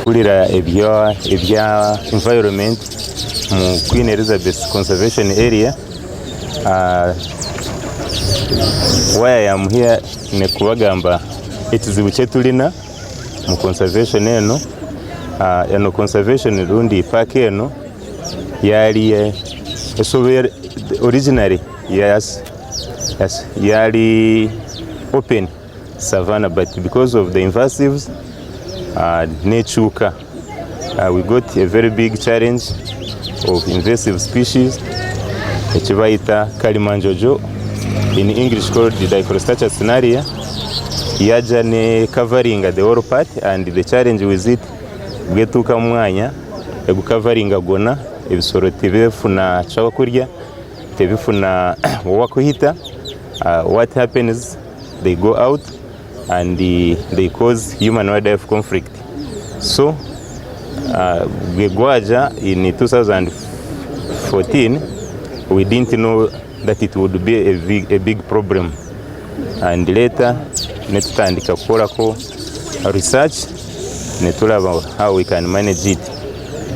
Kulira ebya environment mu Queen Elizabeth Conservation Area. Why I am here ne kubagamba ekizibu kyetulina mu conservation eno. Eno conservation rundi park eno yali originally yali open savanna, but because of the invasives nechuka, we got a very big challenge of invasive species ekibayita kalimanjojo, in English called the Dichorostachys cinerea. Yaja ne covering the whole part, and the challenge with it bwetuka mwanya egukavaringa gona ebisoro tebefuna chawakurya tebifuna wakuhita. What happens, they go out and they cause human wildlife conflict. So Gwaja in 2014 we didn't know that it would be a big problem, and later netutandika kukolako research netulaba how we can manage it,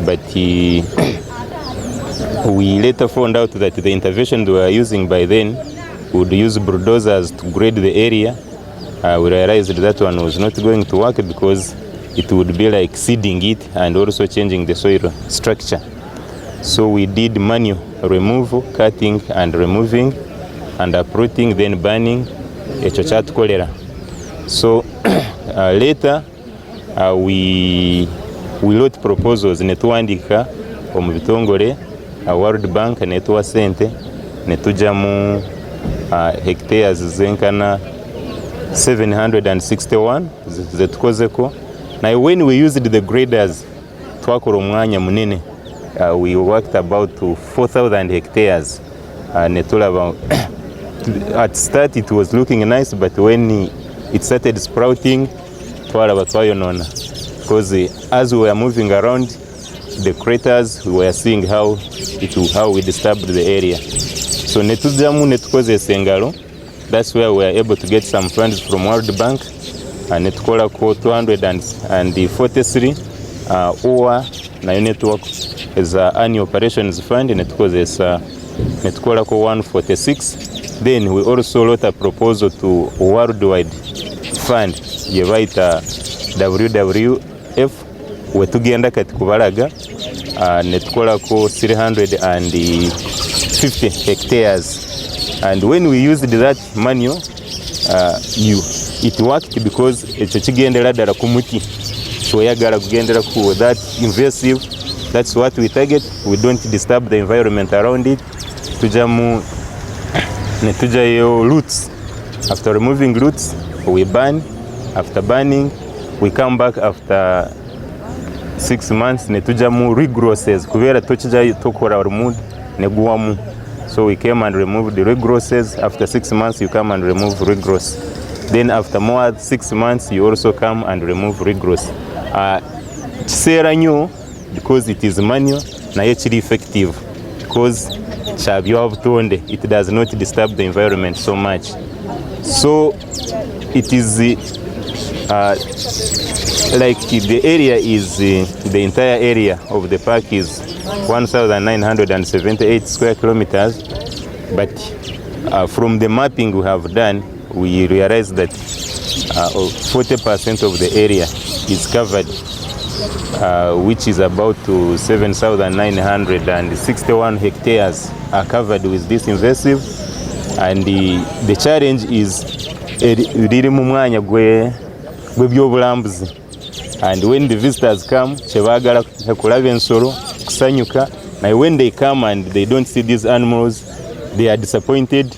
but we later found out that the intervention they were using by then would use bulldozers to grade the area. We realized that one was not going to work because it would be like seeding it and also changing the soil structure. So we did manual removal, cutting and removing and uprooting, then burning. Ekyo kyatukolera. So later we wrote proposals netuwandika omu bitongole World Bank netuwa sente netuja mu hectares zenkana 761 zetukozeko. Now when we used the graders twakola omwanya munene. We worked about 4,000 hectares. Netulaba at start it was looking nice, but when it started sprouting twalaba twayonona, because as we were moving around the craters we were seeing how we disturbed the area. So netujamu netukozesa engalo. That's where we were able to get some funds from World Bank, and netukola ko 243 or nayo network as annual operations fund netukozesa netukola ko 146. Then we also wrote a proposal to worldwide fund yebaita WWF wetugenda kati kubalaga netukola ko 350 hectares. And when we used that manual, it worked because ekyo kigendera ddala ku muti. So yagala kugendera ku that invasive. That's what we target. We don't disturb the environment around it. Tujamu netujayo roots. After removing roots, we burn. After burning, we come back after 6 months netujamu regrosses kubera tochija tokora remove neguwamu. So we came and removed the regrosses. After 6 months, you come and remove regross. Then after more 6 months, you also come and remove regross. Kisera nyo, because it is manual, naye kiri effective because kyabyo butonde. It does not disturb the environment so much. So it is like the area is the entire area of the park is 1,978 square kilometers, but from the mapping we have done, we realized that 40% of the area is covered, which is about 7,961 hectares are covered with this invasive. And the challenge is riri mu mwanya gw'ebyobulambuzi. And when the visitors come, chebagala kulaba ensolo kusanyuka. Now when they come and they don't see these animals, they are disappointed.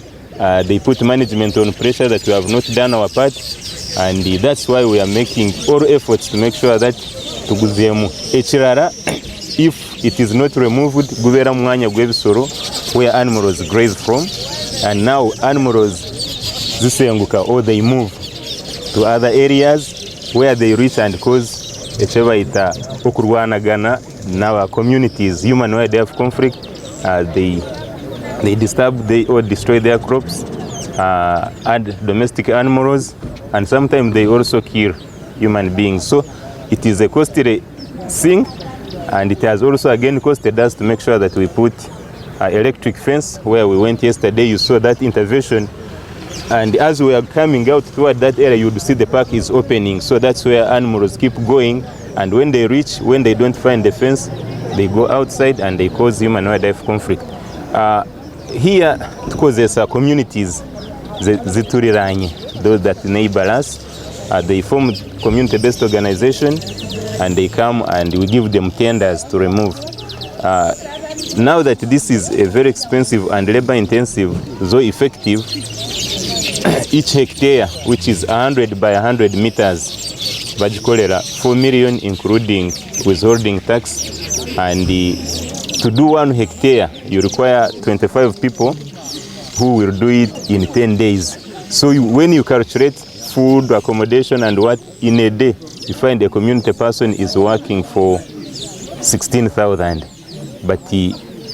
They put management on pressure that we have not done our part, and that's why we are making all efforts to make sure that tuguzemu ekirara. If it is not removed, gubera mwanya gw'ebisoro where animals graze from, and now animals zisenguka or they move to other areas where they reach and cause echebaita okurwanagana n'aba communities, human wildlife conflict. They They disturb or destroy their crops, add domestic animals, and sometimes they also kill human beings. So it is a costly thing, and it has also again costed us to make sure that we put electric fence where we went yesterday. You saw that intervention, and as we are coming out toward that area, you would see the park is opening. So that's where animals keep going, and when they don't find the fence, they go outside and they cause human-wildlife conflict. Here, tukozesa communities zituriranye, those that neighbor us, they form community-based organization, and they come and we give them tenders to remove. Now that this is a very expensive and labor-intensive, though effective, each hectare, which is 100 by 100 meters, bagikolera 4 million, including withholding tax. And to do 1 hectare, you require 25 people who will do it in 10 days. So when you calculate food, accommodation, and what in a day, you find a community person is working for 16,000. But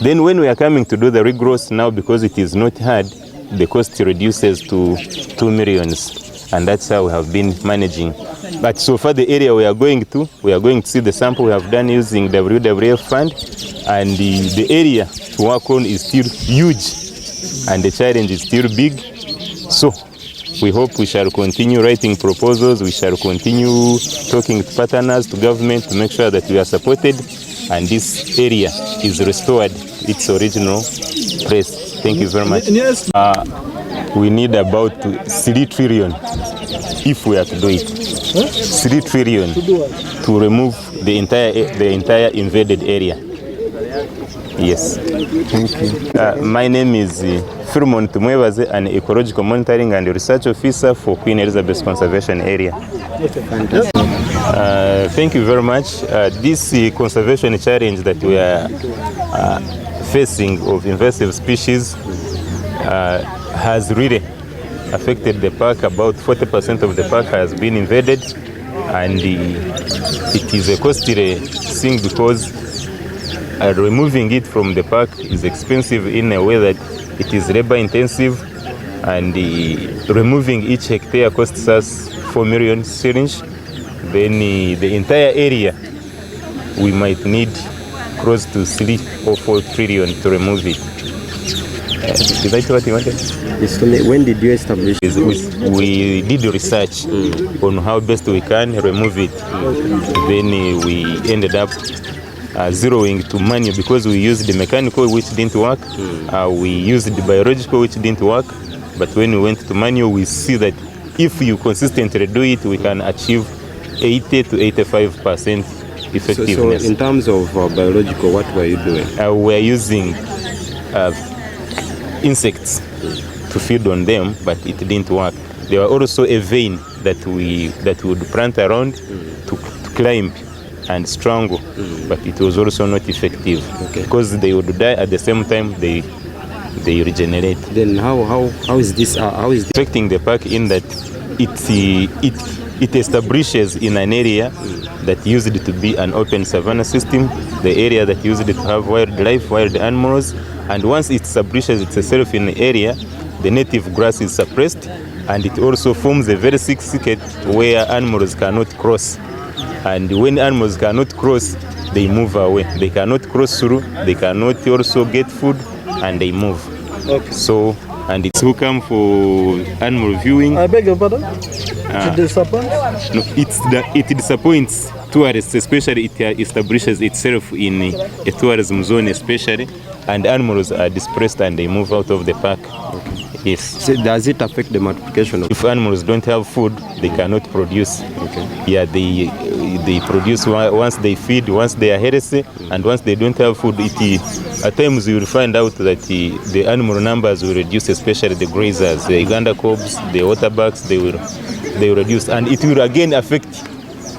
then when we are coming to do the regross now, because it is not hard, the cost reduces to 2 million. And that's how we have been managing. But so far the area we are going to see the sample we have done using WWF fund, and the area to work on is still huge, and the challenge is still big. So we hope we shall continue writing proposals, we shall continue talking to partners, to government, to make sure that we are supported, and this area is restored its original place. Thank you very much. Yes. We need about 3 trillion if we are to do it. 3 trillion to remove the entire invaded area. Yes. Okay. My name is Firmon Tumwebaze, an ecological monitoring and research officer for Queen Elizabeth Conservation Area. Fantastic. Thank you very much. This conservation challenge that we are facing of invasive species has really affected the park. About 40% of the park has been invaded, and it is a costly thing because removing it from the park is expensive in a way that it is labor intensive, and removing each hectare costs us 4 million shillings. Then the entire area we might need close to 3 or 4 trillion to remove it. Is that what you wanted? When did you establish? We did research on how best we can remove it. Then we ended up zeroing to manual, because we used the mechanical, which didn't work. We used the biological, which didn't work. But when we went to manual, we see that if you consistently do it, we can achieve 80 to 85% effectiveness. So in terms of biological, what were you doing? We're using insects to feed on them, but it didn't work. There were also a vein that we would plant around to climb and strangle, but it was also not effective, because they would die at the same time they regenerate. Then how is this affecting the park in that it establishes in an area that used to be an open savanna system, the area that used to have wildlife, wild animals, and once it establishes itself in the area, the native grass is suppressed, and it also forms a very thick thicket where animals cannot cross. And when animals cannot cross, they move away. They cannot cross through, they cannot also get food, and they move. Okay. So, and it's who come for animal viewing. I beg your pardon? It disappoints? No, it disappoints tourists, especially it establishes itself in a tourism zone especially, and animals are dispersed and they move out of the park. Okay. Yes. So does it affect the multiplication of? If animals don't have food, they cannot produce. Okay. Yeah, they produce once they feed, once they are healthy, and once they don't have food, at times you will find out that the animal numbers will reduce, especially the grazers, the Uganda cobs, the waterbacks, they will reduce, and it will again affect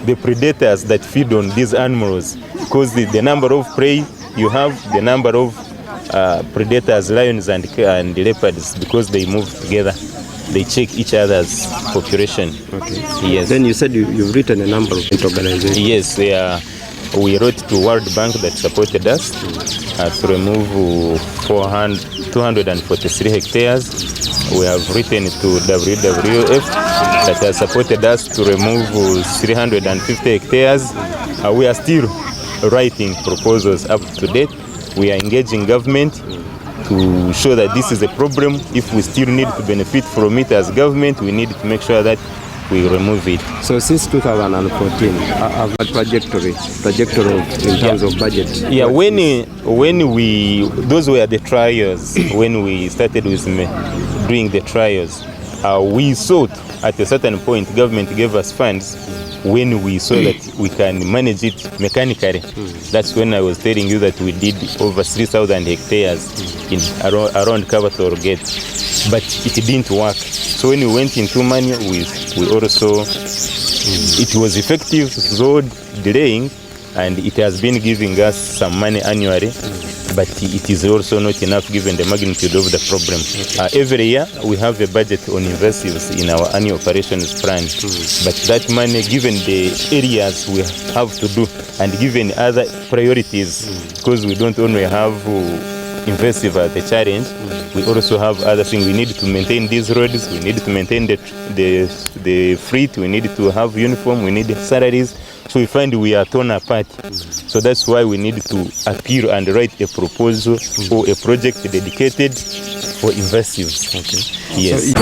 the predators that feed on these animals, because the number of prey you have, the number of predators, lions and leopards, because they move together, they check each other's population. Okay. Yes. Then you said you've written a number of organizations. Yes, we wrote to World Bank that supported us to remove 200 243 hectares. We have written to WWF that has supported us to remove 350 hectares. We are still writing proposals up to date. We are engaging government to show that this is a problem. If we still need to benefit from it as government, we need to make sure that we remove it. So since 2014, have a trajectory in terms of budget. Yeah, when we those were the trials. When we started with doing the trials, we sought at a certain point. Government gave us funds when we saw that we can manage it mechanically. That's when I was telling you that we did over 3,000 hectares in around Kabator Gate, but it didn't work. So when we went into manual, we also, it was effective, though delaying, and it has been giving us some money annually, but it is also not enough given the magnitude of the problem. Every year we have a budget on invasives in our annual operations plan, but that money, given the areas we have to do and given other priorities, because we don't only have invasive as a challenge, we also have other things. We need to maintain these roads, we need to maintain the fleet, we need to have uniform, we need salaries. So we find we are torn apart. So that's why we need to appeal and write a proposal or a project dedicated for invasives. Okay. Yes.